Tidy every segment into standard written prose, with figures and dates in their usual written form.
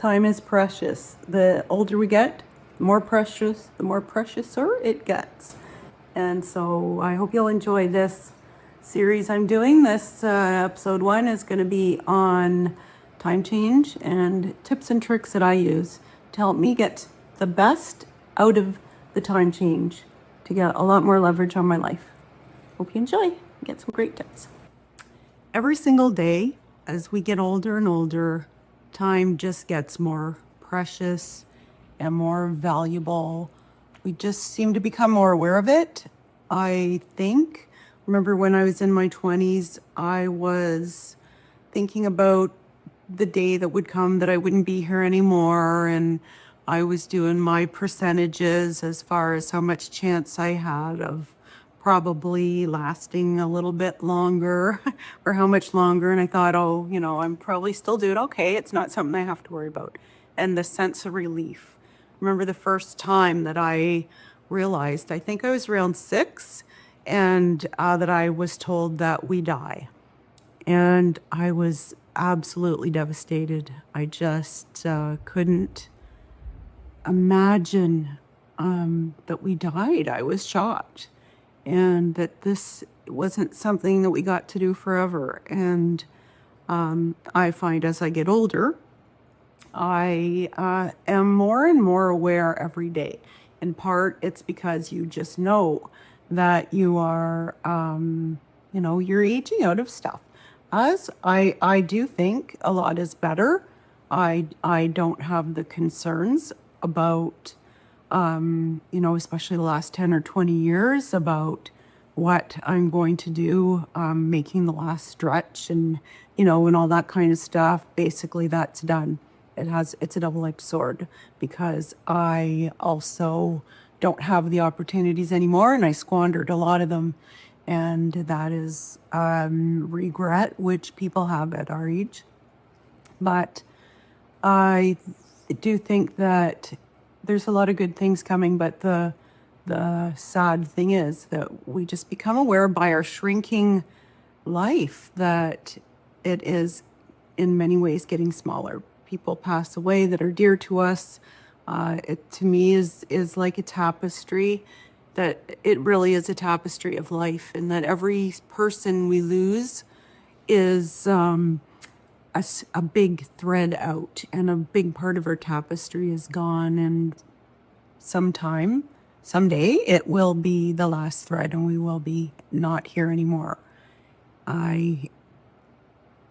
Time is precious. The older we get, the more preciouser it gets. And so I hope you'll enjoy this series I'm doing. This episode 1 is going to be on time change and tips and tricks that I use to help me get the best out of the time change to get a lot more leverage on my life. Hope you enjoy. Get some great tips. Every single day, as we get older and older, time just gets more precious and more valuable. We just seem to become more aware of it, I think. Remember when I was in my 20s, I was thinking about the day that would come that I wouldn't be here anymore, and I was doing my percentages as far as how much chance I had of probably lasting a little bit longer or how much longer. And I thought, oh, I'm probably still doing okay. It's not something I have to worry about. And the sense of relief. Remember the first time that I realized, I think I was around 6, and that I was told that we die. And I was absolutely devastated. I just couldn't imagine that we died. I was shocked. And that this wasn't something that we got to do forever. And I find as I get older, I am more and more aware every day. In part, it's because you just know that you are, you're aging out of stuff. As I do think a lot is better. I don't have the concerns about especially the last 10 or 20 years about what I'm going to do, making the last stretch and all that kind of stuff. Basically, that's done. It's a double-edged sword because I also don't have the opportunities anymore, and I squandered a lot of them. And that is regret, which people have at our age. But I do think that there's a lot of good things coming, but the sad thing is that we just become aware by our shrinking life that it is in many ways getting smaller. People pass away that are dear to us. It to me is like a tapestry, that it really is a tapestry of life, and that every person we lose is a big thread out, and a big part of our tapestry is gone, and someday it will be the last thread and we will be not here anymore. I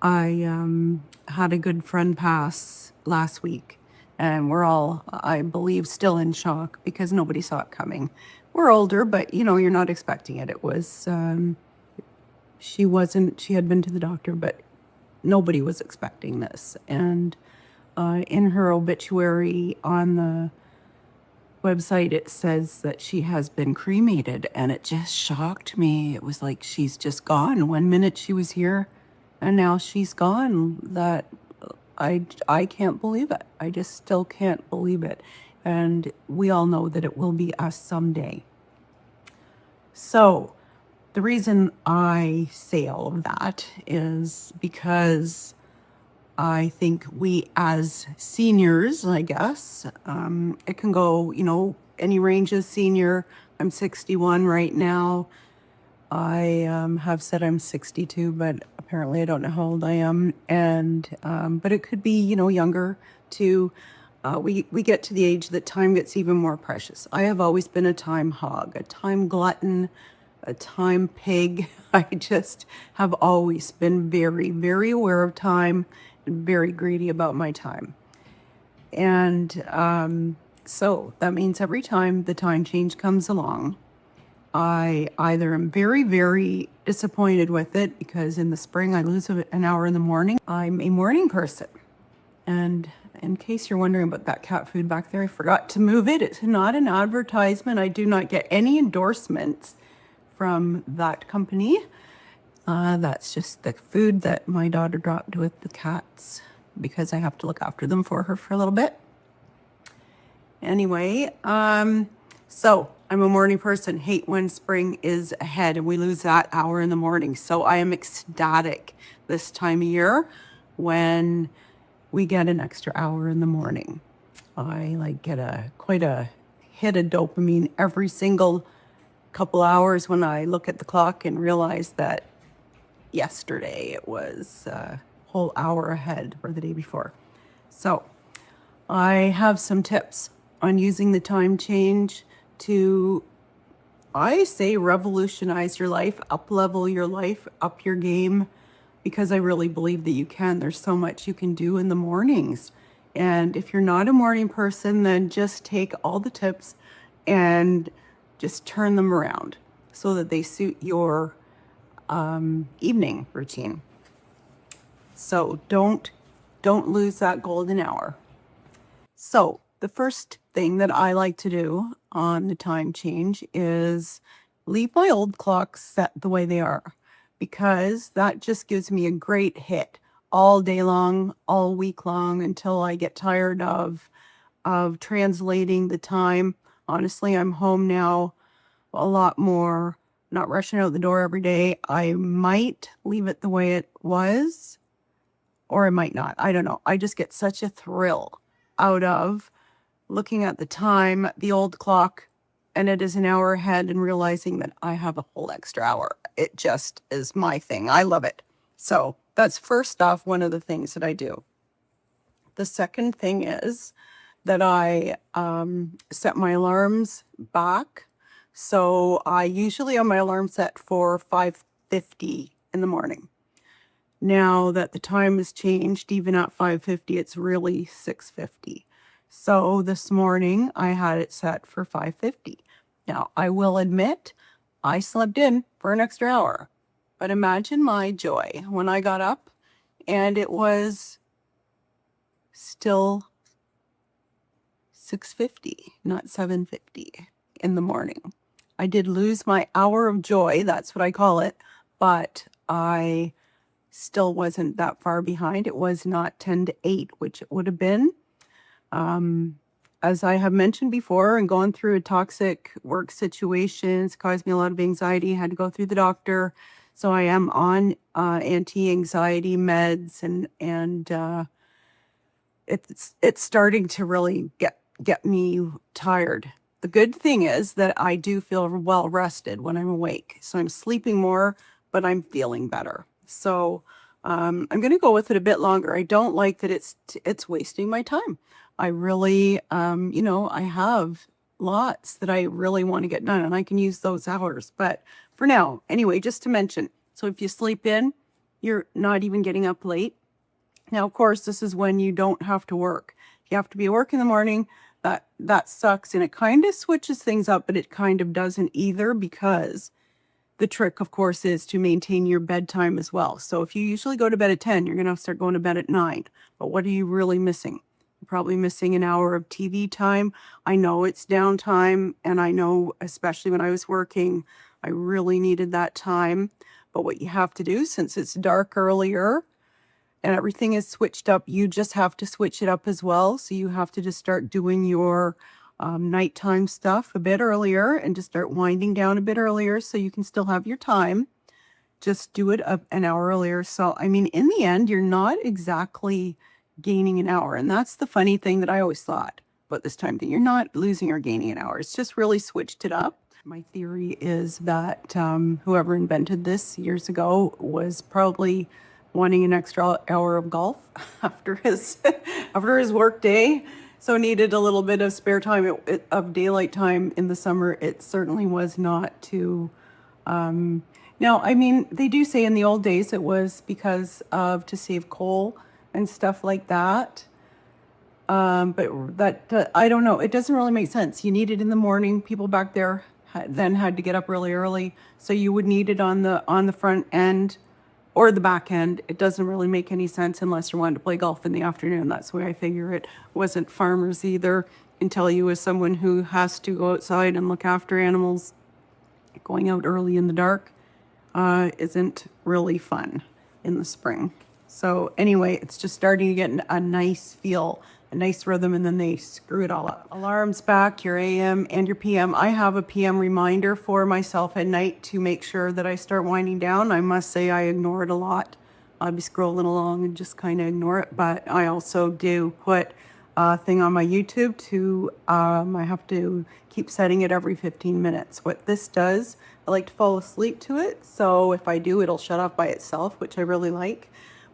had a good friend pass last week, and we're all, I believe, still in shock because nobody saw it coming. We're older, but you're not expecting it. It was she had been to the doctor, but nobody was expecting this. And in her obituary on the website, it says that she has been cremated, and it just shocked me. It was like she's just gone. 1 minute she was here, and now she's gone. That I can't believe it. I just still can't believe it. And we all know that it will be us someday. So the reason I say all of that is because I think we as seniors, I guess, it can go, any range as senior. I'm 61 right now. I have said I'm 62, but apparently I don't know how old I am. And but it could be, younger too. We get to the age that time gets even more precious. I have always been a time hog, a time glutton, a time pig. I just have always been very, very aware of time and very greedy about my time. And so that means every time the time change comes along, I either am very, very disappointed with it because in the spring I lose an hour in the morning. I'm a morning person. And in case you're wondering about that cat food back there, I forgot to move it. It's not an advertisement. I do not get any endorsements from that company. That's just the food that my daughter dropped with the cats because I have to look after them for her for a little bit. Anyway, so I'm a morning person. Hate when spring is ahead and we lose that hour in the morning. So I am ecstatic this time of year when we get an extra hour in the morning. I like get quite a hit of dopamine every single couple hours when I look at the clock and realize that yesterday it was a whole hour ahead or the day before. So I have some tips on using the time change to, I say, revolutionize your life, up level your life, up your game, because I really believe that you can. There's so much you can do in the mornings. And if you're not a morning person, then just take all the tips and just turn them around so that they suit your evening routine. So don't lose that golden hour. So the first thing that I like to do on the time change is leave my old clocks set the way they are, because that just gives me a great hit all day long, all week long, until I get tired of translating the time. Honestly, I'm home now a lot more, not rushing out the door every day. I might leave it the way it was, or I might not. I don't know. I just get such a thrill out of looking at the time, the old clock, and it is an hour ahead, and realizing that I have a whole extra hour. It just is my thing. I love it. So that's first off one of the things that I do. The second thing is that I set my alarms back. So I usually have my alarm set for 5:50 in the morning. Now that the time has changed, even at 5:50, it's really 6:50. So this morning I had it set for 5:50. Now I will admit I slept in for an extra hour, but imagine my joy when I got up and it was still 6:50, not 7:50 in the morning. I did lose my hour of joy, that's what I call it, but I still wasn't that far behind. It was not 10 to 8, which it would have been. As I have mentioned before, and gone through a toxic work situation, it's caused me a lot of anxiety. I had to go through the doctor. So I am on anti-anxiety meds, and it's starting to really get me tired. The good thing is that I do feel well rested when I'm awake. So I'm sleeping more, but I'm feeling better. So I'm going to go with it a bit longer. I don't like that it's wasting my time. I really, I have lots that I really want to get done, and I can use those hours. But for now, anyway, just to mention, so if you sleep in, you're not even getting up late. Now, of course, this is when you don't have to work. If you have to be at work in the morning, that sucks, and it kind of switches things up, but it kind of doesn't either, because the trick, of course, is to maintain your bedtime as well. So if you usually go to bed at 10, you're going to start going to bed at 9. But what are you really missing? You're probably missing an hour of TV time. I know it's downtime, and I know, especially when I was working, I really needed that time. But what you have to do, since it's dark earlier and everything is switched up, you just have to switch it up as well. So you have to just start doing your nighttime stuff a bit earlier, and just start winding down a bit earlier so you can still have your time. Just do it up an hour earlier. So, I mean, in the end, you're not exactly gaining an hour. And that's the funny thing that I always thought about this time thing. You're not losing or gaining an hour. It's just really switched it up. My theory is that whoever invented this years ago was probably wanting an extra hour of golf after his work day, so needed a little bit of spare time of daylight time in the summer. It certainly was not to. Now, I mean, they do say in the old days it was because of to save coal and stuff like that. But that I don't know. It doesn't really make sense. You need it in the morning. People back there then had to get up really early, so you would need it on the front end or the back end. It doesn't really make any sense unless you're wanting to play golf in the afternoon. That's the way I figure it. Wasn't farmers either, until you, as someone who has to go outside and look after animals, going out early in the dark isn't really fun in the spring. So anyway, it's just starting to get a nice feel, a nice rhythm, and then they screw it all up. Alarms back, your AM and your PM. I have a PM reminder for myself at night to make sure that I start winding down. I must say I ignore it a lot. I'll be scrolling along and just kind of ignore it. But I also do put a thing on my YouTube to, I have to keep setting it every 15 minutes. What this does, I like to fall asleep to it. So if I do, it'll shut off by itself, which I really like.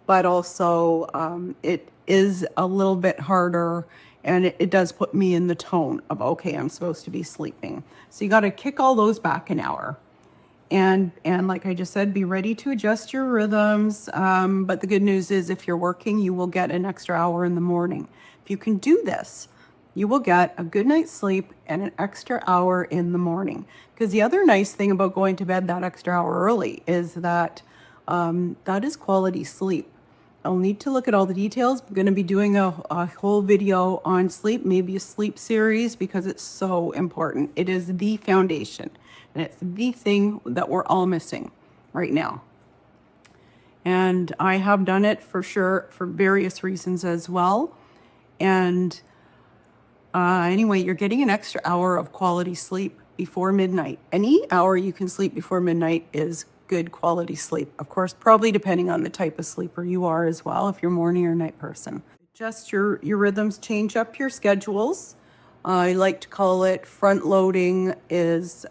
But also, it is a little bit harder, and it does put me in the tone of, okay, I'm supposed to be sleeping. So you got to kick all those back an hour. And like I just said, be ready to adjust your rhythms. But the good news is if you're working, you will get an extra hour in the morning. If you can do this, you will get a good night's sleep and an extra hour in the morning. Because the other nice thing about going to bed that extra hour early is that that is quality sleep. I'll need to look at all the details. I'm going to be doing a whole video on sleep, maybe a sleep series, because it's so important. It is the foundation, and it's the thing that we're all missing right now. And I have done it for sure for various reasons as well. And anyway, you're getting an extra hour of quality sleep before midnight. Any hour you can sleep before midnight is good quality sleep. Of course, probably depending on the type of sleeper you are as well, if you're morning or night person. Adjust your rhythms, change up your schedules. I like to call it front loading is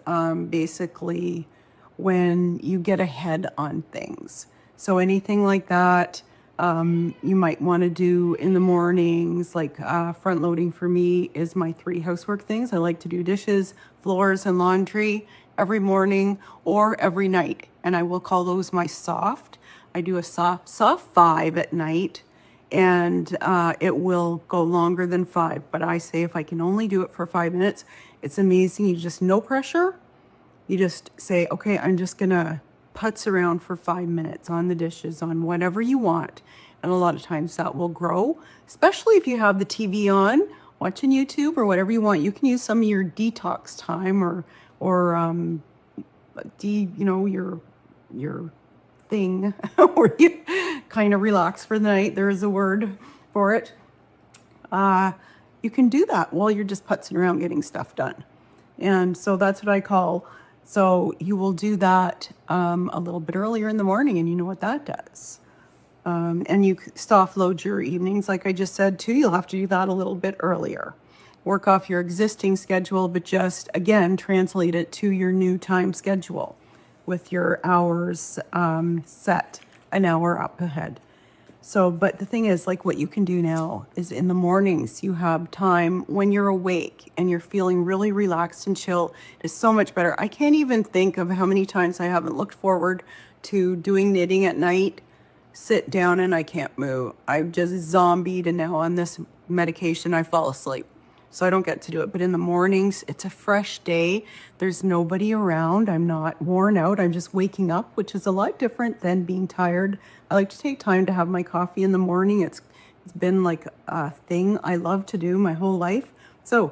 basically when you get ahead on things. So anything like that, you might want to do in the mornings, like front loading for me is my 3 housework things. I like to do dishes, floors, and laundry every morning or every night. And I will call those my soft. I do a soft 5 at night, and it will go longer than 5. But I say if I can only do it for 5 minutes, it's amazing. You just, no pressure. You just say, okay, I'm just going to putz around for 5 minutes on the dishes, on whatever you want. And a lot of times that will grow, especially if you have the TV on, watching YouTube or whatever you want. You can use some of your detox time or your thing where you kind of relax for the night. There is a word for it. You can do that while you're just putzing around getting stuff done. And so that's what I call. So you will do that a little bit earlier in the morning, and you know what that does. And you soft load your evenings, like I just said too. You'll have to do that a little bit earlier. Work off your existing schedule, but just again translate it to your new time schedule with your hours set an hour up ahead. So, but the thing is, like what you can do now is in the mornings, you have time when you're awake and you're feeling really relaxed and chill. It's so much better. I can't even think of how many times I haven't looked forward to doing knitting at night, sit down and I can't move. I've just zombied, and now on this medication, I fall asleep. So I don't get to do it. But in the mornings, it's a fresh day. There's nobody around. I'm not worn out. I'm just waking up, which is a lot different than being tired. I like to take time to have my coffee in the morning. It's been like a thing I love to do my whole life. So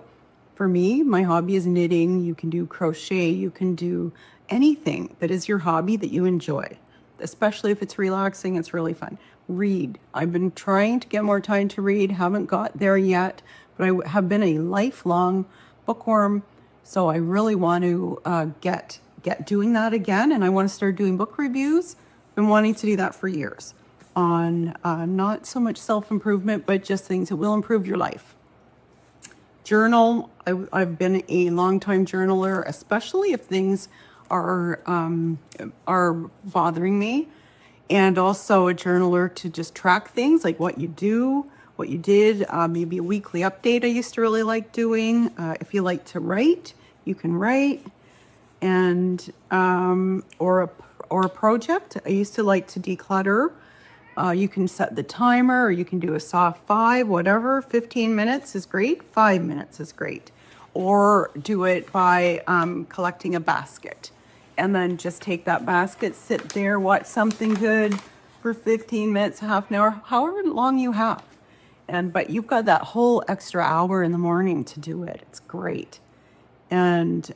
for me, my hobby is knitting. You can do crochet. You can do anything that is your hobby that you enjoy, especially if it's relaxing. It's really fun. Read. I've been trying to get more time to read. Haven't got there yet. But I have been a lifelong bookworm, so I really want to get doing that again, and I want to start doing book reviews. Been wanting to do that for years on not so much self-improvement, but just things that will improve your life. Journal. I've been a long-time journaler, especially if things are bothering me, and also a journaler to just track things like what you do, what you did, maybe a weekly update I used to really like doing. If you like to write, you can write, and or a project. I used to like to declutter. You can set the timer, or you can do a soft 5, whatever. 15 minutes is great. 5 minutes is great. Or do it by collecting a basket, and then just take that basket, sit there, watch something good for 15 minutes, half an hour, however long you have. But you've got that whole extra hour in the morning to do it. It's great. And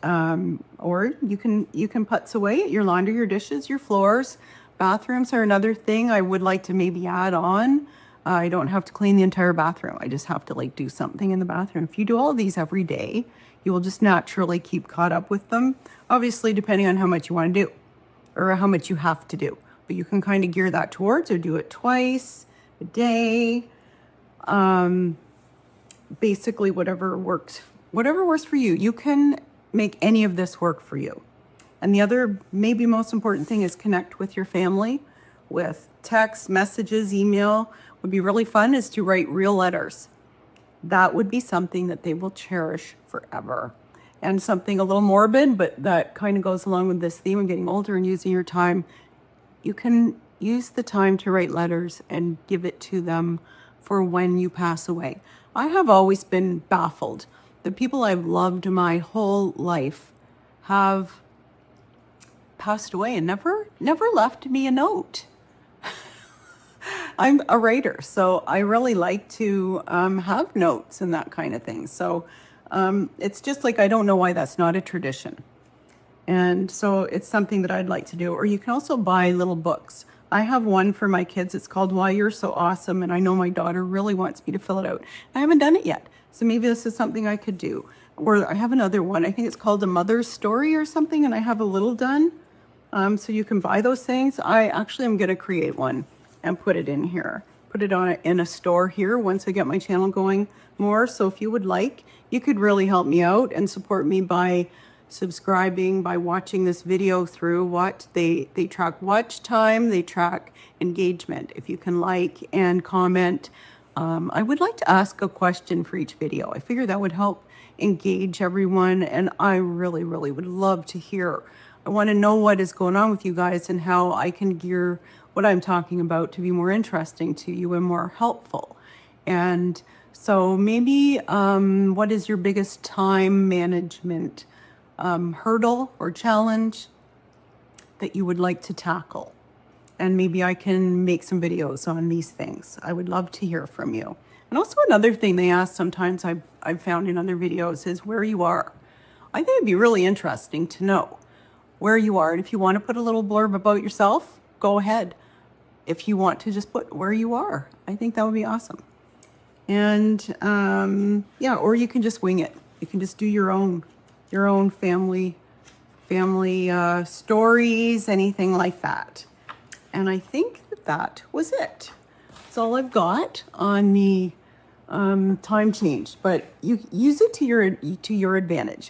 or you can putz away at your laundry, your dishes, your floors. Bathrooms are another thing I would like to maybe add on. I don't have to clean the entire bathroom. I just have to like do something in the bathroom. If you do all of these every day, you will just naturally keep caught up with them. Obviously, depending on how much you want to do or how much you have to do. But you can kind of gear that towards, or do it twice a day. Basically whatever works for you. You can make any of this work for you. And the other, maybe most important thing, is connect with your family with text, messages, email. Would be really fun is to write real letters. That would be something that they will cherish forever. And something a little morbid, but that kind of goes along with this theme of getting older and using your time. You can use the time to write letters and give it to them for when you pass away. I have always been baffled. The people I've loved my whole life have passed away and never left me a note. I'm a writer, so I really like to have notes and that kind of thing. So it's just like, I don't know why that's not a tradition. And so it's something that I'd like to do. Or you can also buy little books. I have one for my kids. It's called Why You're So Awesome. And I know my daughter really wants me to fill it out. I haven't done it yet. So maybe this is something I could do. Or I have another one. I think it's called A Mother's Story or something. And I have a little done. So you can buy those things. I actually am going to create one and put it in here. Put it on in a store here once I get my channel going more. So if you would like, you could really help me out and support me by subscribing, by watching this video through. What they track watch time, they track engagement. If you can like and comment, I would like to ask a question for each video. I figure that would help engage everyone, and I really would love to hear. I want to know what is going on with you guys and how I can gear what I'm talking about to be more interesting to you and more helpful. And so maybe what is your biggest time management hurdle or challenge that you would like to tackle? And maybe I can make some videos on these things. I would love to hear from you. And also another thing they ask sometimes I've found in other videos is where you are. I think it'd be really interesting to know where you are. And if you want to put a little blurb about yourself, go ahead. If you want to just put where you are, I think that would be awesome. And yeah, or you can just wing it. You can just do your own family stories, anything like that. And I think that was it. That's all I've got on the time change, but you use it to your advantage.